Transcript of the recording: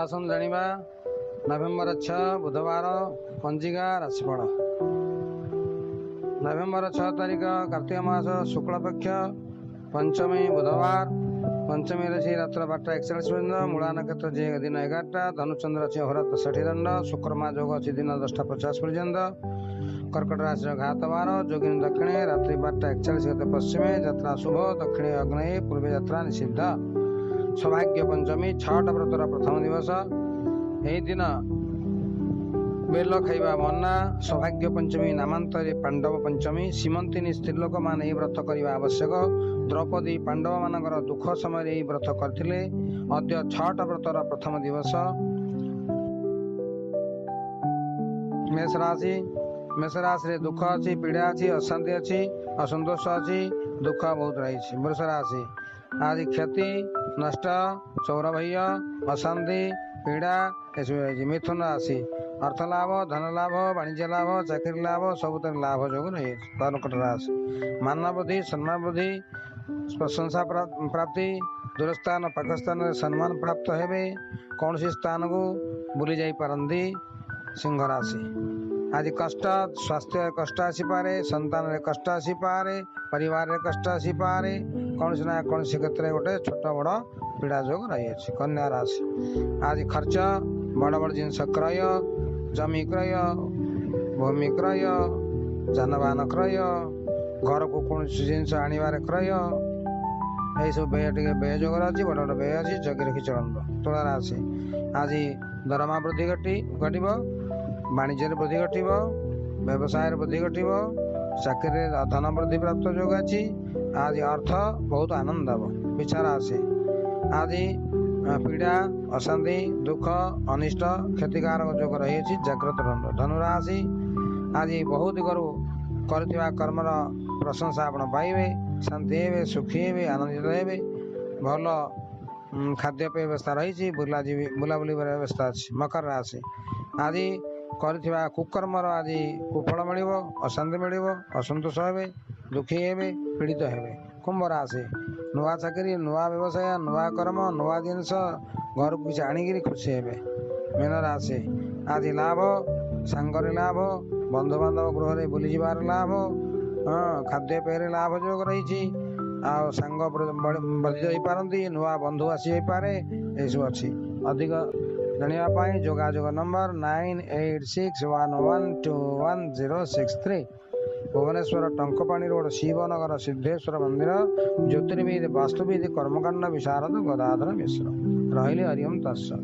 आसन जानिबा नवेम्बर 6 बुधवार पंजिका राशिफल। नवेम्बर 6 तारीख कार्तिक मास शुक्ल पक्ष पंचमी बुधवार। पंचमी राशि रात्र 12:41 पर्यंत। मूला नक्षत्र दिन 11टा। धनुचंद्र अच्छी अहोरात 60 दंड। शुक्रमा जोग अच्छी दिन 10:50 पर्यंत। कर्कट राशि घात 12 जोगिनी दक्षिणे रात्रि 12:41 गते पश्चिमे। यात्रा शुभ दक्षिणे अग्नये पूर्वे यात्रा निषिद्ध। सौभाग्य पंचमी छठ व्रतर प्रथम दिवस। यही दिन बेल खाइबा मना। सौभाग्य पंचमी नामांतरे पांडव पंचमी। सीमंतिनी स्त्रीलोक मान व्रत करने आवश्यक। द्रौपदी पांडव मानकर दुख समय यही व्रत करथिले। अद्य छठ व्रतर प्रथम दिवस। मेष राशि रे दुख अच्छी, पीड़ा अच्छी, अशांति अच्छी, असंतोष अच्छी, दुख बहुत रही। वृष राशि आज क्षति नष्ट सौरभ्य अशांति पीड़ा एसबू रही। मिथुन राशि अर्थ लाभ, धन लाभ, वाणिज्य लाभ, चाकरी लाभ सब लाभ जो रही। कर्कट राशि मान वृद्धि, सम्मान वृद्धि, प्रशंसा प्राप्ति, दूरस्थान पाकिस्तान सम्मान प्राप्त हेबे। कौन सी स्थान को बुली जाई पारंदी। सिंह राशि आज कष्ट, स्वास्थ्य कष्ट आसीपे, संतान कष्ट आसीपे, परिवार कष्ट आसीपे। कौन सी ना कौन सी क्षेत्र में गोटे छोट बड़ पीड़ा जो रही है। कन्या राशि आज खर्च, बड़ बड़ जिनस क्रय, जमी क्रय, भूमि क्रय, जानवाहन क्रय, घर को कौन जिनस आनबार क्रय, यही सब व्यय टे व्यय जोग अच्छी, बड़ बड़ व्यय अच्छी, जगी रखी चलत। तुला राशि आज दरमा वृद्धि घटव, वाणिज्य वृद्धि घटव, व्यवसाय वृद्धि घटव, चाकरी धन वृद्धि प्राप्त जोग अच्छी। आज अर्थ बहुत आनंद हम। विचार आसे आज पीड़ा अशांति दुख अनिष्ट क्षतिकारक जोग रही। जाग्रत रह। धनुराशि आज बहुत दिगरू करथिबा कर्मर प्रशंसा आपण पाइबे। शांति हेबे, सुखी हेबे, आनंदित हेबे। भल खाद्यपेय व्यवस्था रही। बुलाबुली व्यवस्था अच्छी। मकर राशि आज करथिबा कुकर्मर आज कुफल मिलिब, अशांति मिलिब, असंतोष हेबे, दुखी हेबे, पीड़ित हेबे। कुंभ राशि नुआ चाकरी, नुआ व्यवसाय, नुआ कर्म, नुआ जिनस घर को किसी आनिकी खुशी हेबे। मीन राशि आज लाभ, सांगरे लाभ, बंधु बांधव गृह में बुली जाबार लाभ, खाद्यपेय लाभ जो रही। सांग बढ़ी जाई पारंती, नुआ बंधु आसी पारे, यही सब अच्छी। अधिक जानापी जोगाजोग नंबर 9886112163। भुवनेश्वर टंकपाणी रोड, शिवनगर, सिद्धेश्वर मंदिर, ज्योतिर्विद वास्तुविद कर्मकांड विशारद गदाधर मिश्र। रहिले हरिओम तत्सत्।